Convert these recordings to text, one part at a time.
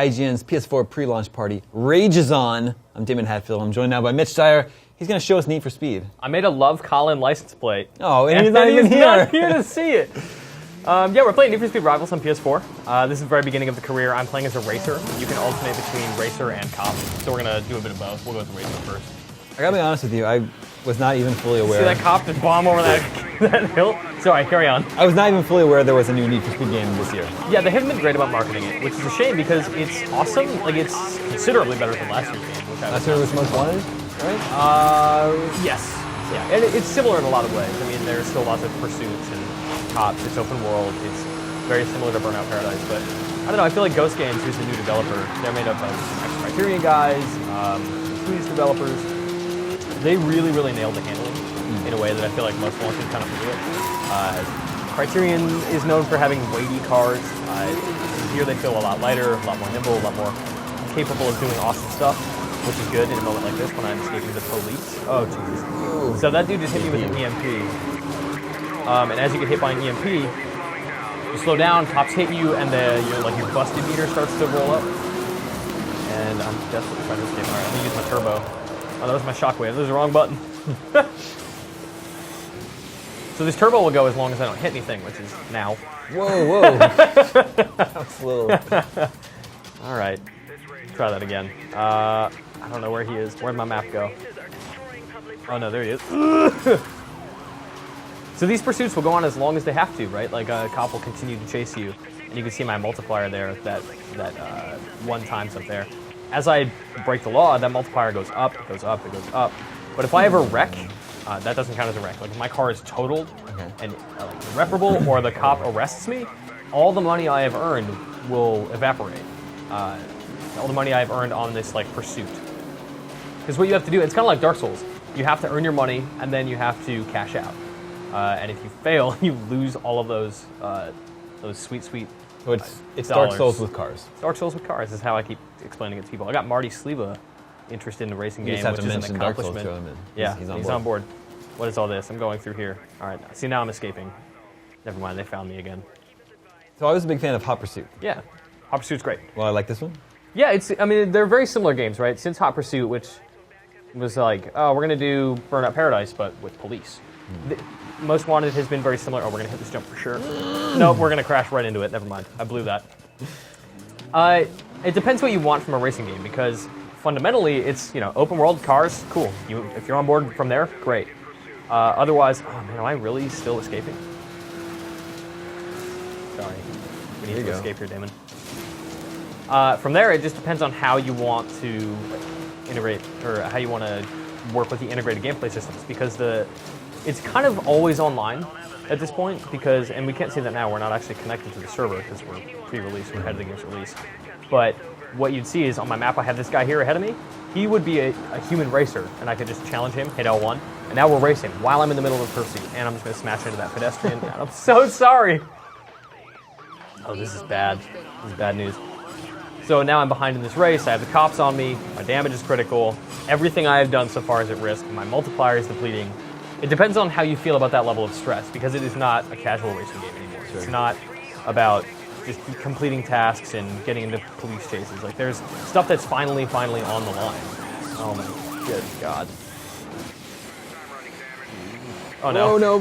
IGN's PS4 pre-launch party rages on. I'm Damon Hatfield. I'm joined now by Mitch Dyer. He's going to show us Need for Speed. I made a Love Colin license plate. Oh, and he's not even here. Not here to see it. Yeah, we're playing Need for Speed Rivals on PS4. This is the very beginning of the career. I'm playing as a racer. You can alternate between racer and cop. So we're going to do a bit of both. We'll go with the racing first. I got to be honest with you. I was not even fully aware. See that cop just bomb over that hill? Sorry, carry on. I was not even fully aware there was a new Need for Speed game this year. Yeah, they haven't been great about marketing it, which is a shame because it's awesome. Like, it's considerably better than last year's game. Last year was Most Wanted, right? Yes. Yeah, and it's similar in a lot of ways. I mean, there's still lots of pursuits and cops. It's open world. It's very similar to Burnout Paradise, but I don't know. I feel like Ghost Games, who's the new developer, they're made up of Criterion guys, Please developers. They really, really nailed the handling in a way that I feel like most launches kind of blew it. Criterion is known for having weighty cars. Here they feel a lot lighter, a lot more nimble, a lot more capable of doing awesome stuff, which is good in a moment like this when I'm escaping the police. Oh, Jesus. So that dude just hit me with an EMP. And as you get hit by an EMP, you slow down, cops hit you, and your busted meter starts to roll up. And I'm desperately trying to escape. All right, let me use my turbo. Oh, that was my shockwave. That was the wrong button. So this turbo will go as long as I don't hit anything, which is now. Whoa. That was a little... All right. Try that again. I don't know where he is. Where'd my map go? Oh, no, there he is. So these pursuits will go on as long as they have to, right? Like a cop will continue to chase you. And you can see my multiplier there, that 1 times up there. As I break the law, that multiplier goes up, it goes up, it goes up. But if I ever wreck, that doesn't count as a wreck. Like if my car is totaled and irreparable, or the cop arrests me, all the money I have earned will evaporate. All the money I've earned on this pursuit. Because what you have to do, it's kind of like Dark Souls. You have to earn your money, and then you have to cash out. And if you fail, you lose all of those sweet. So it's Dark Souls with cars. Dark Souls with cars is how I keep explaining it to people. I got Marty Sleva interested in the racing game, which is an accomplishment. He's on board. What is all this? I'm going through here. All right, see now I'm escaping. Never mind, they found me again. So I was a big fan of Hot Pursuit. Yeah, Hot Pursuit's great. Well, I like this one. Yeah, they're very similar games, right? Since Hot Pursuit, which was like, oh, we're gonna do Burnout Paradise, but with police. Most Wanted has been very similar. Oh, we're gonna hit this jump for sure. Nope, we're gonna crash right into it. Never mind, I blew that. It depends what you want from a racing game, because fundamentally it's open world cars, cool. If you're on board from there, great. Otherwise, oh man, am I really still escaping? Sorry, we need to escape here, Damon. From there, it just depends on how you want to integrate, or how you want to work with the integrated gameplay systems, because it's kind of always online at this point, and we can't say that now, we're not actually connected to the server because we're pre-release, we're headed against release. But what you'd see is on my map, I have this guy here ahead of me. He would be a human racer, and I could just challenge him, hit L1, and now we're racing while I'm in the middle of a pursuit, and I'm just going to smash into that pedestrian. I'm so sorry. Oh, this is bad. This is bad news. So now I'm behind in this race, I have the cops on me, my damage is critical, everything I have done so far is at risk, my multiplier is depleting. It depends on how you feel about that level of stress, because it is not a casual racing game anymore. Sure. It's not about just completing tasks and getting into police chases. Like, there's stuff that's finally on the line. Oh my good God. Oh no. Oh no.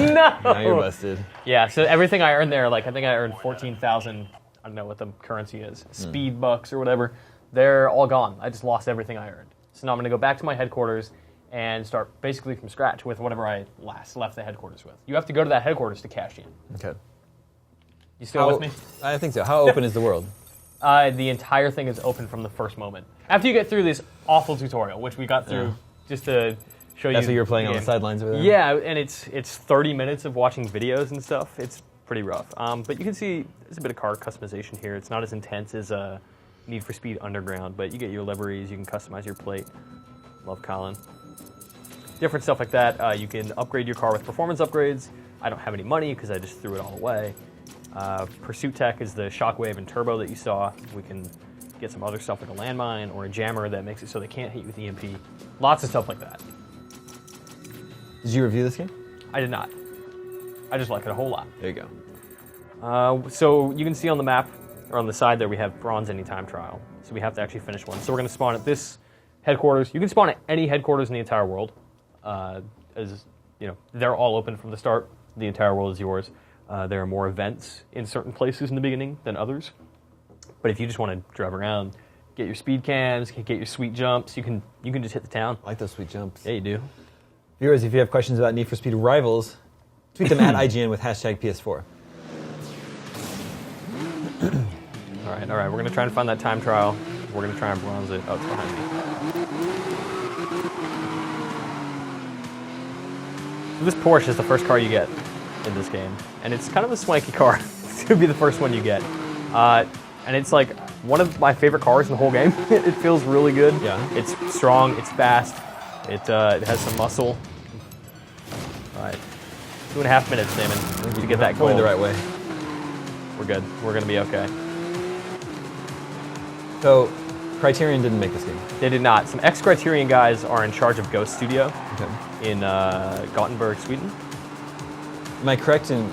No! Now you're busted. Yeah, so everything I earned there, I think I earned 14,000, I don't know what the currency is, speed bucks or whatever, they're all gone. I just lost everything I earned. So now I'm going to go back to my headquarters and start basically from scratch with whatever I last left the headquarters with. You have to go to that headquarters to cash in. Okay. You still with me? I think so. How open is the world? The entire thing is open from the first moment. After you get through this awful tutorial, which we got through just to show you. That's what you're playing on the sidelines over there? Yeah, and it's 30 minutes of watching videos and stuff. It's pretty rough. But you can see there's a bit of car customization here. It's not as intense as Need for Speed Underground, but you get your liveries, you can customize your plate. Love Colin. Different stuff like that. You can upgrade your car with performance upgrades. I don't have any money because I just threw it all away. Pursuit tech is the shockwave and turbo that you saw. We can get some other stuff like a landmine or a jammer that makes it so they can't hit you with EMP. Lots of stuff like that. Did you review this game? I did not. I just like it a whole lot. There you go. So you can see on the map, or on the side there, we have bronze anytime trial. So we have to actually finish one. So we're going to spawn at this headquarters. You can spawn at any headquarters in the entire world. As you know, they're all open from the start. The entire world is yours. There are more events in certain places in the beginning than others. But if you just want to drive around, get your speed cams, get your sweet jumps, you can just hit the town. I like those sweet jumps. Yeah, you do. Viewers, if you have questions about Need for Speed Rivals, tweet them at IGN with hashtag PS4. All right. We're going to try and find that time trial. We're going to try and bronze it. Oh, it's behind me. So this Porsche is the first car you get in this game. And it's kind of a swanky car. It's going to be the first one you get. And it's like one of my favorite cars in the whole game. It feels really good. Yeah. It's strong. It's fast. It has some muscle. All right. 2.5 minutes, Damon, to get that goal. Going the right way. We're good. We're going to be okay. So, Criterion didn't make this game. They did not. Some ex-Criterion guys are in charge of Ghost Studio in Gothenburg, Sweden. Am I correct in,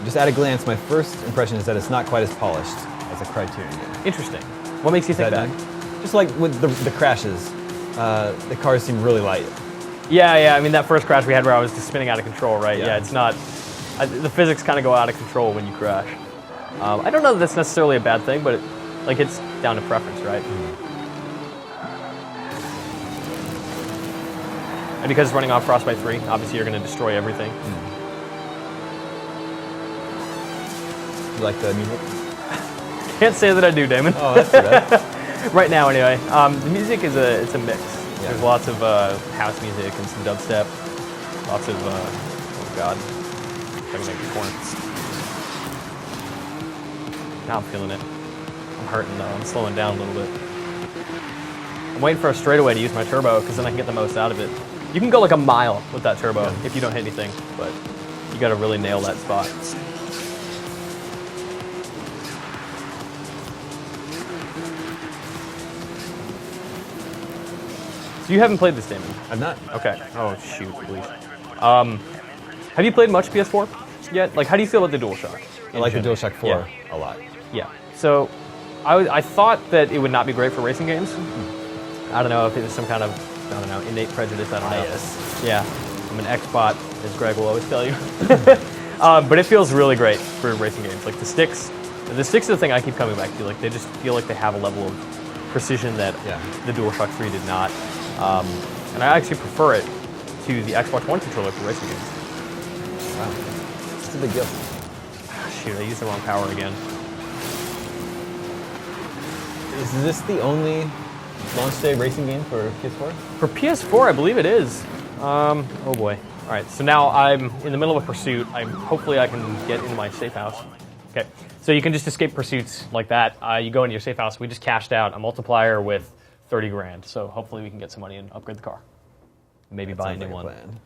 just at a glance, my first impression is that it's not quite as polished as a Criterion game. Interesting. What makes you think that? Just like with the crashes, the cars seem really light. Yeah. I mean, that first crash we had where I was just spinning out of control, right? Yeah, it's not... the physics kind of go out of control when you crash. I don't know that that's necessarily a bad thing, but it's down to preference, right? And because it's running off Frostbite 3, obviously you're going to destroy everything. You like the music? Can't say that I do, Damon. Oh, that's too bad. Right now, anyway. The music is it's a mix. Yeah. There's lots of house music and some dubstep. Lots of oh god, I can make the corn. Now I'm feeling it. I'm hurting though. I'm slowing down a little bit. I'm waiting for a straightaway to use my turbo because then I can get the most out of it. You can go like a mile with that turbo if you don't hit anything, but you got to really nail that spot. So you haven't played this, Damon? I'm not. Okay. Oh shoot, please. Have you played much PS4 yet? Like, how do you feel about the DualShock? I like the DualShock 4 a lot. Yeah. So I thought that it would not be great for racing games. I don't know if it was some kind of, innate prejudice. I don't know. Bias. Yeah. I'm an X-bot, as Greg will always tell you. But it feels really great for racing games. Like the sticks are the thing I keep coming back to. Like they just feel like they have a level of precision that the DualShock 3 did not. And I actually prefer it to the Xbox One controller for racing games. Wow. It's a big deal. Shoot, I used the wrong power again. Is this the only launch day racing game for PS4? For PS4, I believe it is. Oh boy. All right, so now I'm in the middle of a pursuit. Hopefully I can get into my safe house. Okay, so you can just escape pursuits like that. You go into your safe house. We just cashed out a multiplier with 30 grand. So hopefully we can get some money and upgrade the car. Maybe buy a new one.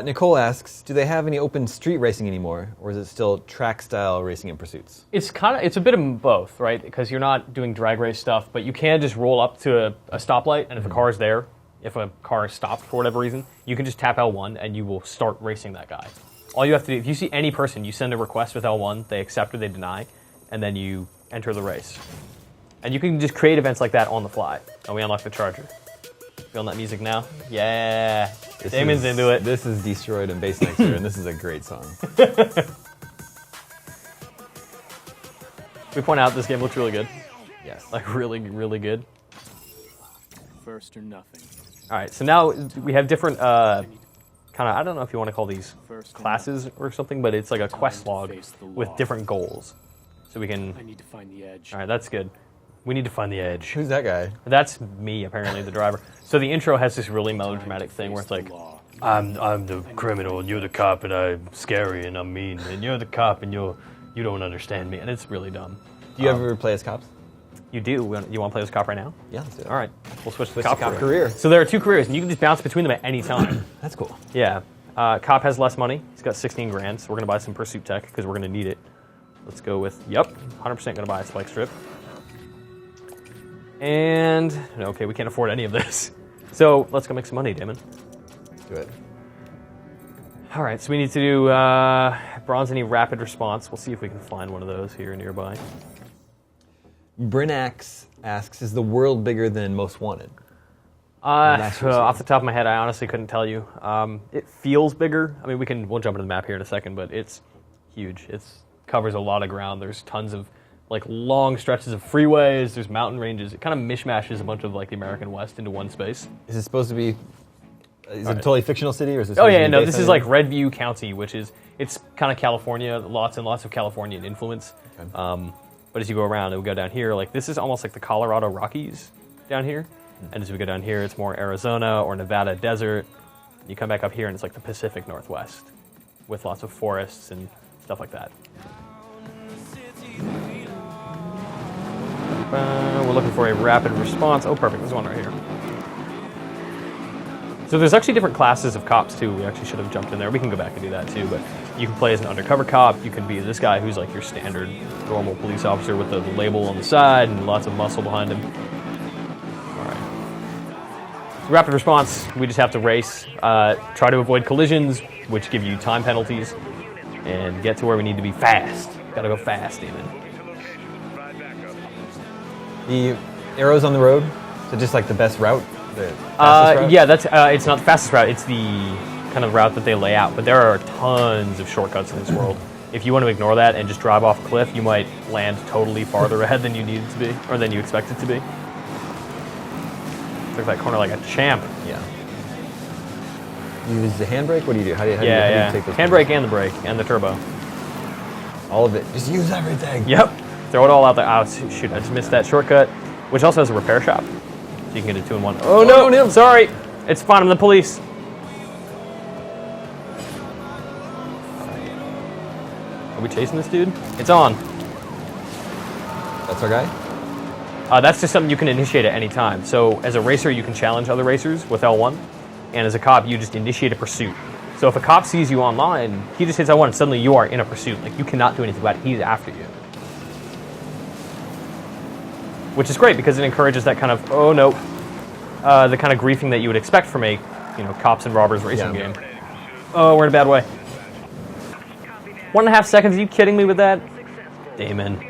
Nicole asks, do they have any open street racing anymore, or is it still track-style racing and pursuits? It's a bit of both, right? Because you're not doing drag race stuff, but you can just roll up to a stoplight, and if a car is there, if a car is stopped for whatever reason, you can just tap L1 and you will start racing that guy. All you have to do, if you see any person, you send a request with L1, they accept or they deny, and then you enter the race. And you can just create events like that on the fly. And we unlock the Charger. Feeling that music now? Yeah. Damon's into it. This is Destroyed and Bass Mixer, and this is a great song. We point out this game looks really good. Yes. Like really, really good. First or nothing. All right, so now we have different kind of, I don't know if you want to call these classes or something, but it's like a quest log with different goals. So we can... I need to find the edge. All right, that's good. We need to find the edge. Who's that guy? That's me, apparently, the driver. So the intro has this really melodramatic thing where it's like, I'm the criminal and you're the cop and I'm scary and I'm mean and you're the cop and you don't understand me, and it's really dumb. Do you ever play as cops? You do. You want to play as cop right now? Yeah, let's do it. All right, we'll switch to Switch cop to cop career. So there are two careers, and you can just bounce between them at any time. That's cool. Yeah. Cop has less money. He's got 16 grand, so we're going to buy some pursuit tech because we're going to need it. Let's go with, 100% going to buy a spike strip. And, okay, we can't afford any of this. So let's go make some money, Damon. Do it. All right, so we need to do bronze any rapid response. We'll see if we can find one of those here nearby. Brinax asks, is the world bigger than Most Wanted? Off the top of my head, I honestly couldn't tell you. It feels bigger. I mean, we'll jump into the map here in a second, but it's huge. It covers a lot of ground. There's tons of like long stretches of freeways. There's mountain ranges. It kind of mishmashes a bunch of like the American West into one space. Is it supposed to be? Is it a totally fictional city, or is this? Oh yeah, no. This is like Redview County, it's kind of California. Lots and lots of Californian influence. Okay. But as you go around, it will go down here. Like this is almost like the Colorado Rockies down here. And as we go down here, it's more Arizona or Nevada desert. You come back up here, and it's like the Pacific Northwest with lots of forests and stuff like that. We're looking for a rapid response. Oh, perfect. There's one right here. So there's actually different classes of cops, too. We actually should have jumped in there. We can go back and do that, too. But you can play as an undercover cop. You can be this guy who's like your standard normal police officer with the label on the side and lots of muscle behind him. Rapid response, we just have to race, try to avoid collisions, which give you time penalties, and get to where we need to be fast. Gotta go fast, Damon. The arrows on the road, so just like the best route? The fastest route? Yeah, it's not the fastest route, it's the kind of route that they lay out, but there are tons of shortcuts in this world. If you want to ignore that and just drive off a cliff, you might land totally farther ahead than you needed to be, or than you expected to be. Took that corner like a champ. Yeah. You use the handbrake? What do you do? How do you take those? Handbrake and the brake and the turbo. All of it. Just use everything. Yep. Throw it all out there. Oh, shoot, I just missed that shortcut, which also has a repair shop. So you can get a 2-in-1. Oh, no. Sorry. It's fine. I'm the police. Are we chasing this dude? It's on. That's our guy? That's just something you can initiate at any time. So as a racer, you can challenge other racers with L1. And as a cop, you just initiate a pursuit. So if a cop sees you online, he just hits L1 and suddenly you are in a pursuit. Like you cannot do anything about it. He's after you. Which is great because it encourages that kind of, the kind of griefing that you would expect from a, cops and robbers racing game. Oh, we're in a bad way. 1.5 seconds, are you kidding me with that? Damon.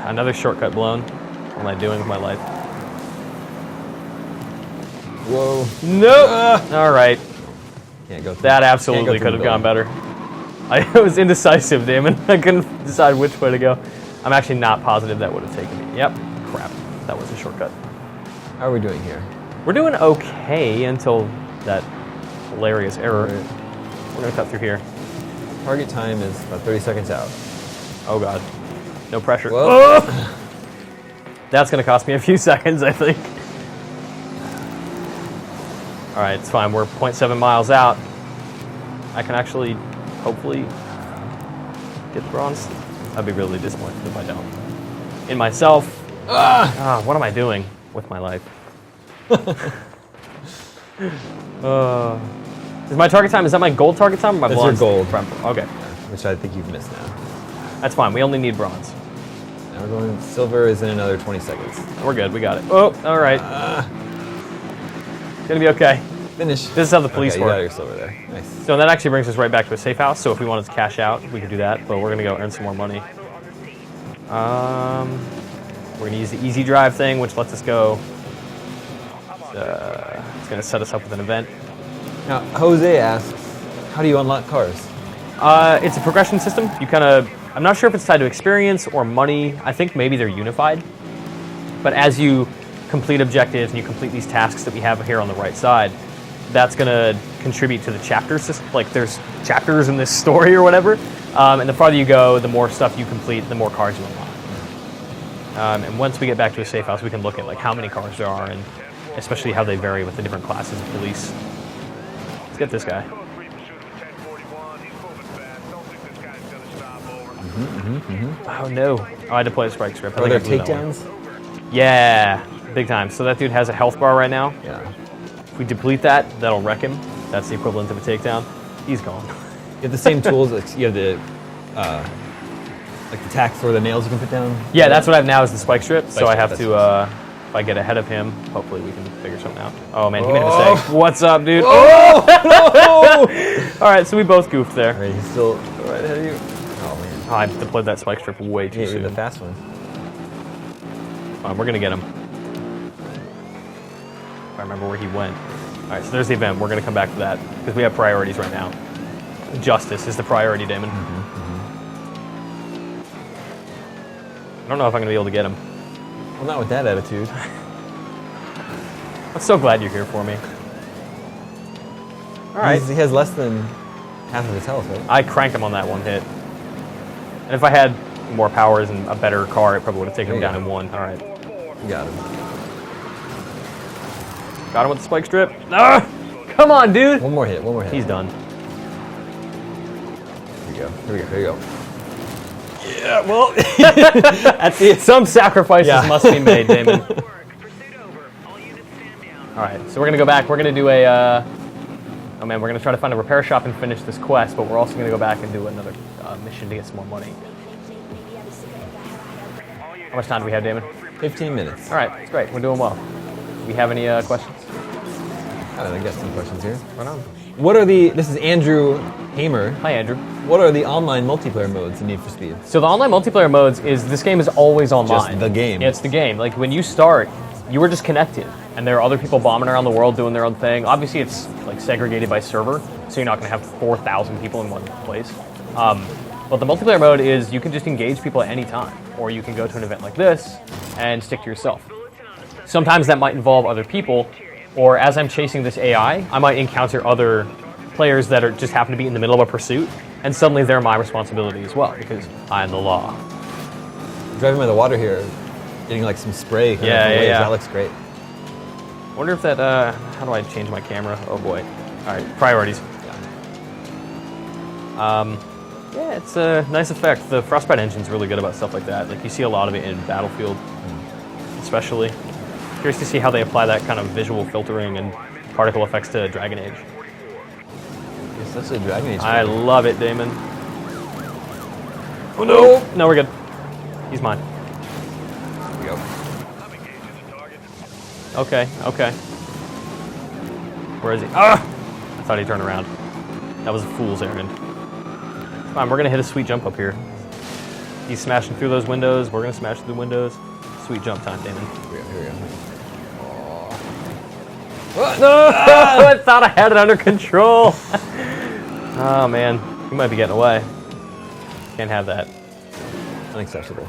Another shortcut blown. What am I doing with my life? Whoa. No! All right. Can't go through. That absolutely could have gone better. I was indecisive, Damon. I couldn't decide which way to go. I'm actually not positive that would have taken me. Yep. Crap. That was a shortcut. How are we doing here? We're doing okay until that hilarious error. We're going to cut through here. Target time is about 30 seconds out. Oh, God. No pressure. Oh! That's going to cost me a few seconds, I think. All right, it's fine. We're 0.7 miles out. I can actually, hopefully, get the bronze. I'd be really disappointed if I don't. In myself. What am I doing with my life? Is my target time, is that my gold target time or my bronze? That's your gold. Okay. Which I think you've missed now. That's fine. We only need bronze. Now we're going silver is in another 20 seconds. We're good. We got it. Oh, all right. Gonna be okay. Finish. This is how the police You work. got your silver there. Nice. So that actually brings us right back to a safe house. So if we wanted to cash out, we could do that. But we're gonna go earn some more money. We're gonna use the easy drive thing, which lets us go. It's gonna set us up with an event. Now, Jose asks, how do you unlock cars? It's a progression system. You kind of, I'm not sure if it's tied to experience or money. I think maybe they're unified. But as you complete objectives and you complete these tasks that we have here on the right side, that's going to contribute to the chapter system. Like there's chapters in this story or whatever. And the farther you go, the more stuff you complete, the more cars you unlock. And once we get back to a safe house, we can look at like how many cars there are and especially how they vary with the different classes of police. Let's get this guy. Oh no! Oh, I had to play the spike strip. Are there takedowns? Yeah, big time. So that dude has a health bar right now. Yeah. If we deplete that, that'll wreck him. That's the equivalent of a takedown. He's gone. You have the same tools. You have the like the tacks or the nails you can put down. Yeah, that's what I have now is the spike strip. So I have strip, to If I get ahead of him, hopefully we can figure something out. Oh man, he made a mistake. What's up, dude? Oh! All right, so we both goofed there. All right, he's still right ahead of you. Oh man. Oh, I deployed that spike strip way too Yeah, soon. you're the fast one. Fine, we're gonna get him. If I remember where he went. All right, so there's the event. We're gonna come back to that because we have priorities right now. Justice is the priority, Damon. I don't know if I'm gonna be able to get him. Well, not with that attitude. I'm so glad you're here for me. All right. He has less than half of his health, right? I cranked him on that one hit. And if I had more powers and a better car, it probably would have taken him There down you in one. All right. You got him. Got him with the spike strip. Ah! Come on, dude. One more hit, one more hit. He's done. Here we go, here we go, here we go. Yeah, well, that's it. Some sacrifices must be made, Damon. All right, so we're gonna go back. We're gonna do a. Oh man, we're gonna try to find a repair shop and finish this quest, but we're also gonna go back and do another mission to get some more money. How much time do we have, Damon? 15 minutes. All right, that's great. We're doing well. Do we have any questions? I got some questions here. Right on. What are this is Andrew Hamer. Hi, Andrew. What are the online multiplayer modes in Need for Speed? So the online multiplayer modes is this game is always online. Just the game. Yeah, it's the game. Like when you start, you were just connected, and there are other people bombing around the world doing their own thing. Obviously, it's like segregated by server, so you're not going to have 4,000 people in one place. But the multiplayer mode is you can just engage people at any time, or you can go to an event like this and stick to yourself. Sometimes that might involve other people, or as I'm chasing this AI, I might encounter other players that are just happen to be in the middle of a pursuit, and suddenly they're my responsibility as well because I'm the law. Driving by the water here, getting like some spray. Coming off the waves. That looks great. I wonder if that. How do I change my camera? Oh boy! All right, priorities. Yeah, it's a nice effect. The Frostbite engine's really good about stuff like that. Like you see a lot of it in Battlefield, especially. Curious to see how they apply that kind of visual filtering and particle effects to Dragon Age. It's such a Dragon Age. I love it, Damon. Oh no! No, we're good. He's mine. Here we go. Okay, okay. Where is he? Ah! I thought he'd turn around. That was a fool's errand. Fine, we're gonna hit a sweet jump up here. He's smashing through those windows. We're gonna smash through the windows. Sweet jump time, Damon. Here we go, here we go. No! I thought I had it under control. Oh man, he might be getting away. Can't have that. Unacceptable.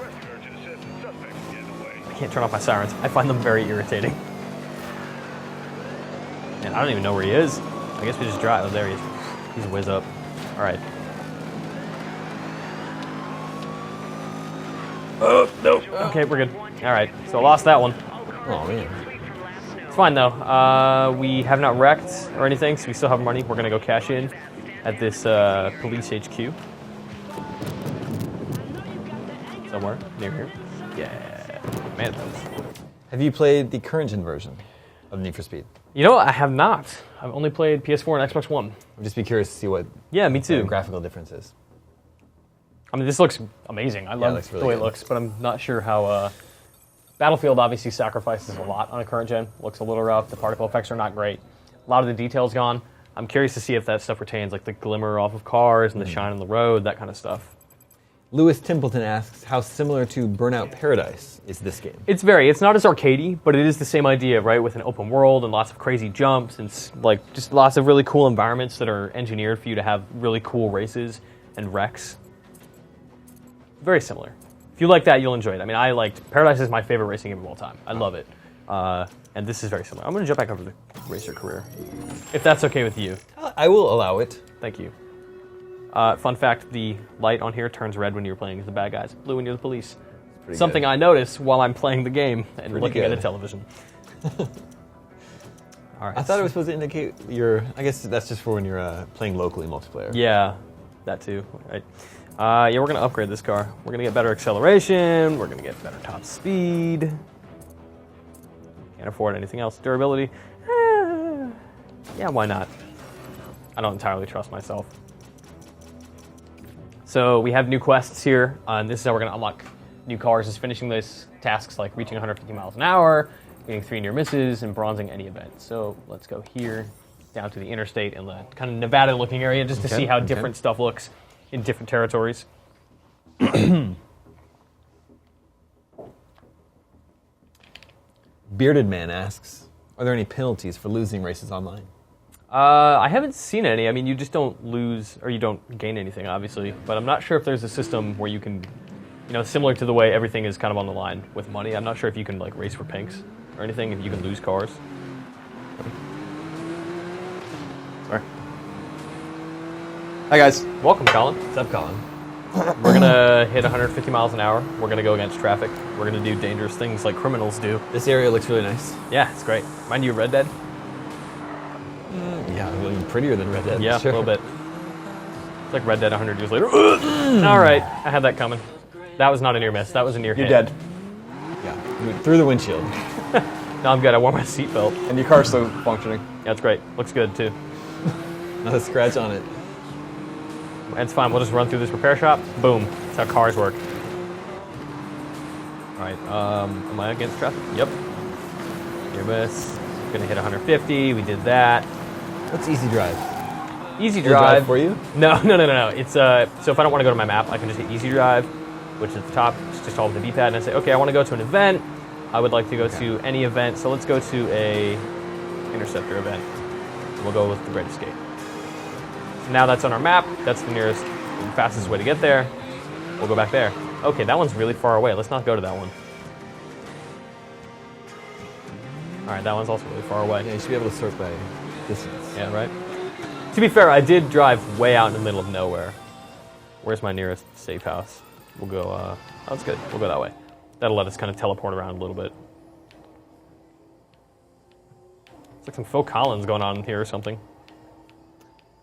I can't turn off my sirens. I find them very irritating. And I don't even know where he is. I guess we just drive. Oh, there he is. He's a whiz up. All right. Oh, no. Okay, we're good. All right, so I lost that one. Oh man. It's fine though. We have not wrecked or anything, so we still have money. We're gonna go cash in at this police HQ. Somewhere near here. Yeah. Man. Have you played the current gen version of Need for Speed? You know what? I have not. I've only played PS4 and Xbox One. I'd just be curious to see what Yeah, me the too. graphical difference is. I mean, this looks amazing. I love looks really the way it good. looks, but I'm not sure how... Battlefield obviously sacrifices a lot on a current gen. Looks a little rough. The particle effects are not great. A lot of the details gone. I'm curious to see if that stuff retains, like the glimmer off of cars and the shine on the road, that kind of stuff. Lewis Templeton asks, how similar to Burnout Paradise is this game? It's not as arcadey, but it is the same idea, right? With an open world and lots of crazy jumps and like just lots of really cool environments that are engineered for you to have really cool races and wrecks. Very similar. If you like that, you'll enjoy it. I mean, Paradise is my favorite racing game of all time. I love it. And this is very similar. I'm going to jump back over the racer career, if that's okay with you. I will allow it. Thank you. Fun fact, the light on here turns red when you're playing as the bad guys, blue when you're the police. Something good. I notice while I'm playing the game and Pretty looking at good. a television. All right. I thought it was supposed to indicate I guess that's just for when you're playing locally multiplayer. Yeah, that too. Right. Yeah, we're going to upgrade this car. We're going to get better acceleration. We're going to get better top speed. Can't afford anything else. Durability. Yeah, why not? I don't entirely trust myself. So we have new quests here, and this is how we're going to unlock new cars. Is finishing these tasks like reaching 150 miles an hour, getting 3 near misses, and bronzing any event. So let's go here, down to the interstate and the kind of Nevada-looking area, just to see how different stuff looks in different territories. Bearded Man asks, are there any penalties for losing races online? I haven't seen any. I mean, you just don't lose, or you don't gain anything, obviously. But I'm not sure if there's a system where you can, similar to the way everything is kind of on the line with money. I'm not sure if you can like race for pinks or anything. If you can lose cars. Sorry. Hi guys. Welcome, Colin. What's up, Colin? We're gonna hit 150 miles an hour. We're gonna go against traffic. We're gonna do dangerous things like criminals do. This area looks really nice. Yeah, it's great. Mind you, Red Dead? Yeah, really prettier than Red Dead. Yeah, sure. a little bit. It's like Red Dead 100 years later. All right, I had that coming. That was not a near miss. That was a near hit. You're dead. Yeah, through the windshield. No, I'm good. I wore my seatbelt. And your car's still functioning. Yeah, it's great. Looks good, too. Not a scratch on it. It's fine. We'll just run through this repair shop. Boom. That's how cars work. All right. Am I against traffic? Yep. Near miss. Gonna hit 150. We did that. What's Easy Drive? Easy Will it drive drive for you? No. It's so if I don't want to go to my map, I can just hit Easy Drive, which is at the top. It's just all with the D-pad, and I say, okay, I want to go to an event. I would like to go to any event. So let's go to a Interceptor event. We'll go with the Great Escape. So now that's on our map. That's the nearest and fastest way to get there. We'll go back there. Okay, that one's really far away. Let's not go to that one. All right, that one's also really far away. Yeah, you should be able to sort by distance. Yeah, right? To be fair, I did drive way out in the middle of nowhere. Where's my nearest safe house? We'll go, oh, that's good. We'll go that way. That'll let us kind of teleport around a little bit. It's like some Phil Collins going on here or something.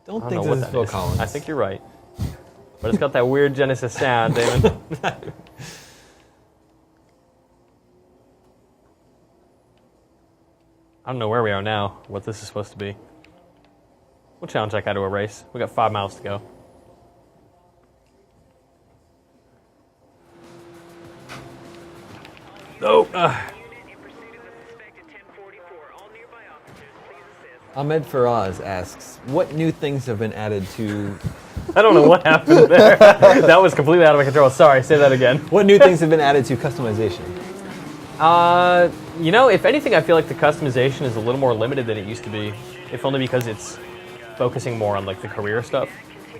Don't I don't think know what this is that Phil is. Collins. I think you're right. But it's got that weird Genesis sound, Damon. I don't know where we are now, what this is supposed to be. We'll challenge that guy to a race. We got 5 miles to go. Nope. Ahmed Faraz asks, what new things have been added to... I don't know what happened there. That was completely out of my control. Sorry, say that again. What new things have been added to customization? If anything, I feel like the customization is a little more limited than it used to be. If only because it's focusing more on like the career stuff.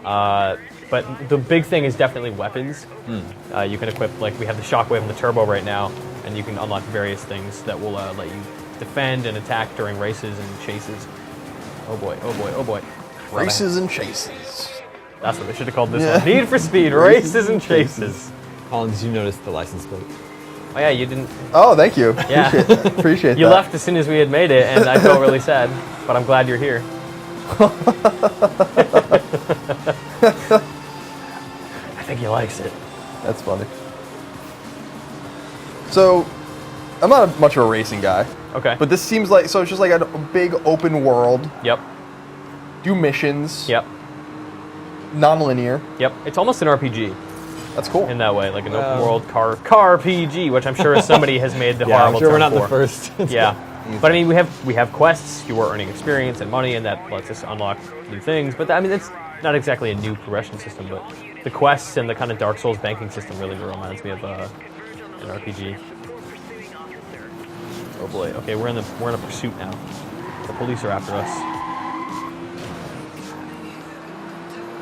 But the big thing is definitely weapons. You can equip, like we have the Shockwave and the Turbo right now, and you can unlock various things that will let you defend and attack during races and chases. Oh boy, oh boy, oh boy. Races and chases. That's what they should have called this one. Need for Speed, Races and Chases. Colin, did you notice the license plate? Oh yeah, you didn't. Oh, thank you. Yeah. Appreciate You that. left as soon as we had made it, and I felt really sad. But I'm glad you're here. I think he likes it. That's funny. So, I'm not much of a racing guy, Okay. but this seems like, so it's just like a big open world, Yep. do missions, Yep. non-linear. Yep. It's almost an RPG That's cool. in that way, like an open world car PG, which I'm sure somebody has made the Yeah, horrible I'm sure we're term not for. the first. Yeah. But I mean, we have quests. You are earning experience and money, and that lets us unlock new things. But I mean, it's not exactly a new progression system, but the quests and the kind of Dark Souls banking system really reminds me of an RPG. Oh boy. Okay, we're in a pursuit now. The police are after us.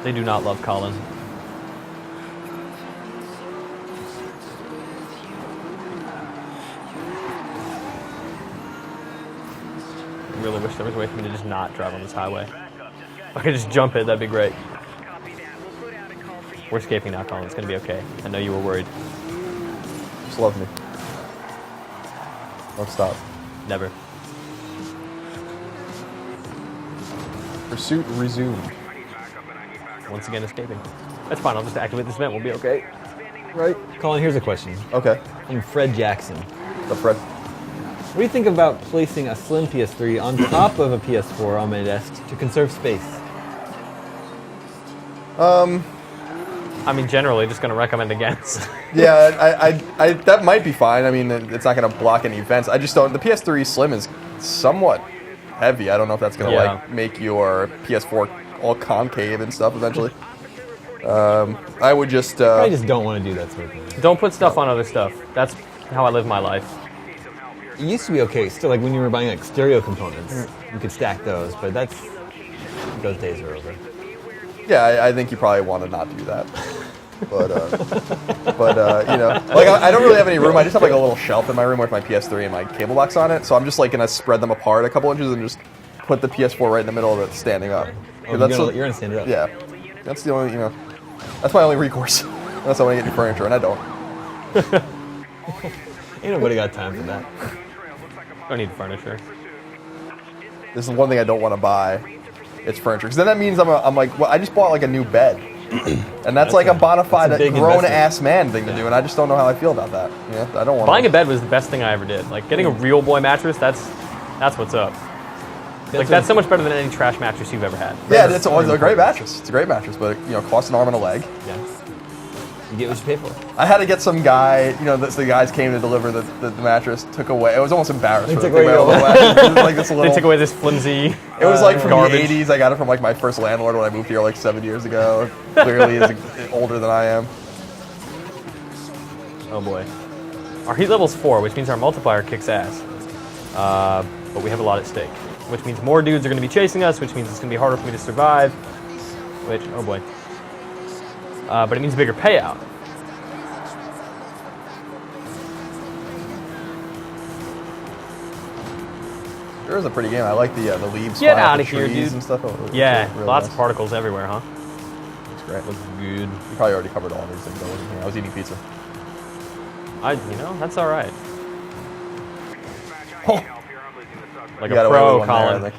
They do not love Colin. I really wish there was a way for me to just not drive on this highway. If I could just jump it, that'd be great. We're escaping now, Colin. It's gonna be okay. I know you were worried. Just love me. Don't stop. Never. Pursuit resumed. Once again, escaping. That's fine. I'll just activate this event. We'll be okay. Right. Colin, here's a question. Okay. From Fred Jackson. The Fred. What do you think about placing a slim PS3 on top of a PS4 on my desk to conserve space? I mean, generally, just going to recommend against. Yeah, I that might be fine. I mean, it's not going to block any events. I just don't. The PS3 Slim is somewhat heavy. I don't know if that's going to like make your PS4 all concave and stuff eventually. I would just. I just don't want to do that sort of thing. Don't put stuff on other stuff. That's how I live my life. It used to be okay. Still, like when you were buying like stereo components, you could stack those, but those days are over. Yeah, I think you probably want to not do that. But you know, like I don't really have any room. I just have like a little shelf in my room with my PS3 and my cable box on it. So I'm just like gonna spread them apart a couple inches and just put the PS4 right in the middle of it, standing up. Oh, you're gonna stand it up. Yeah, that's the only, you know, that's my only recourse. Unless I want to get new furniture, and I don't. Ain't nobody got time for that. Don't need furniture. This is one thing I don't want to buy. It's furniture, because then that means I'm like, well, I just bought like a new bed, and that's like a bona fide grown ass man thing to do, and I just don't know how I feel about that. Yeah, I don't want. Buying a bed was the best thing I ever did. Like getting a real boy mattress, that's what's up. Like that's so much better than any trash mattress you've ever had. Yeah, it's a great mattress. It's a great mattress, but you know, it costs an arm and a leg. Yeah. You get what you pay for. I had to get some guy, you know, the guys came to deliver the mattress, took away. It was almost embarrassing. They took away your like this little, They took away this flimsy. It was like from garbage. the 80s. I got it from like my first landlord when I moved here like 7 years ago. Clearly is older than I am. Oh boy. Our heat level's 4, which means our multiplier kicks ass. But we have a lot at stake. Which means more dudes are going to be chasing us, which means it's going to be harder for me to survive. Which, oh boy. But it means a bigger payout. Sure is a pretty game. I like the leaves. Get flying off out the of here, trees dude. And stuff. Yeah, Really lots nice. of particles everywhere, huh? Looks great. Looks good. You probably already covered all these things. I was eating pizza. You know, that's all right. Oh. Like You got a away pro, with one there, I Colin. think.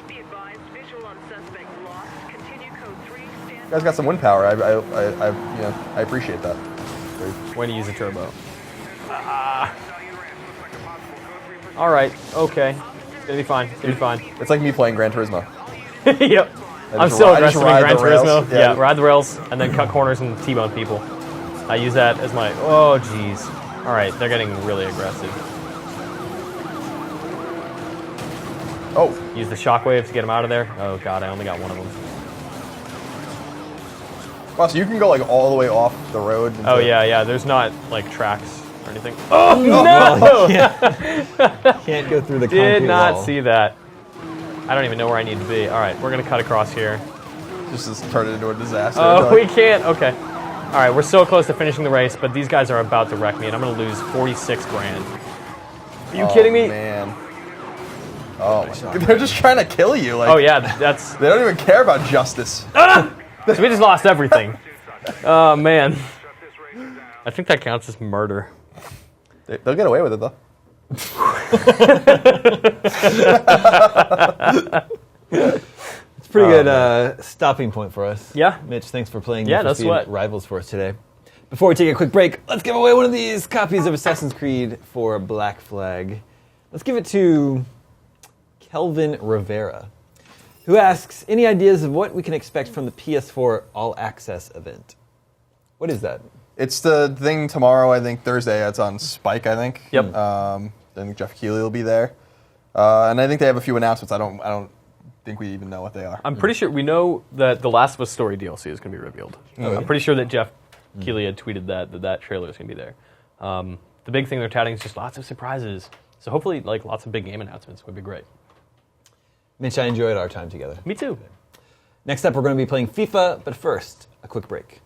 You guys got some wind power. I you know, I appreciate that. When to use a turbo. All right, okay. It's gonna be fine. It's gonna be fine. It's like me playing Gran Turismo. Yep. I'm just still I just aggressive in ride Gran the rails. Turismo. Yeah. Yeah, ride the rails and then cut corners and T-bone people. I use that as my. Oh, jeez. All right, they're getting really aggressive. Oh, Use the shockwave to get them out of there. Oh god, I only got one of them. wow, so you can go like all the way off the road. Oh yeah. There's not like tracks or anything. Oh no! Can't go through the concrete Did not wall. see that. I don't even know where I need to be. All right, we're gonna cut across here. Just turn it into a disaster. Oh, we can't. Okay. All right, we're so close to finishing the race, but these guys are about to wreck me, and I'm gonna lose 46 grand. Are you kidding me? Man. Oh my God. They're just trying to kill you. Like, Oh yeah, that's. They don't even care about justice. So we just lost everything. Oh man. I think that counts as murder. They'll get away with it though. It's a pretty good stopping point for us. Yeah. Mitch, thanks for playing Yeah, Need for no Speed sweat. Rivals for us today. Before we take a quick break, let's give away one of these copies of Assassin's Creed for Black Flag. Let's give it to Kelvin Rivera, who asks, any ideas of what we can expect from the PS4 All Access event? What is that? It's the thing tomorrow, I think, Thursday. It's on Spike, I think. Yep. I think Jeff Keighley will be there. And I think they have a few announcements. I don't think we even know what they are. I'm pretty sure we know that the Last of Us story DLC is going to be revealed. yeah? I'm pretty sure that Jeff Keighley had tweeted that trailer is going to be there. The big thing they're touting is just lots of surprises. So hopefully, like lots of big game announcements would be great. Mitch, I enjoyed our time together. Me too. Next up, we're going to be playing FIFA, but first, a quick break.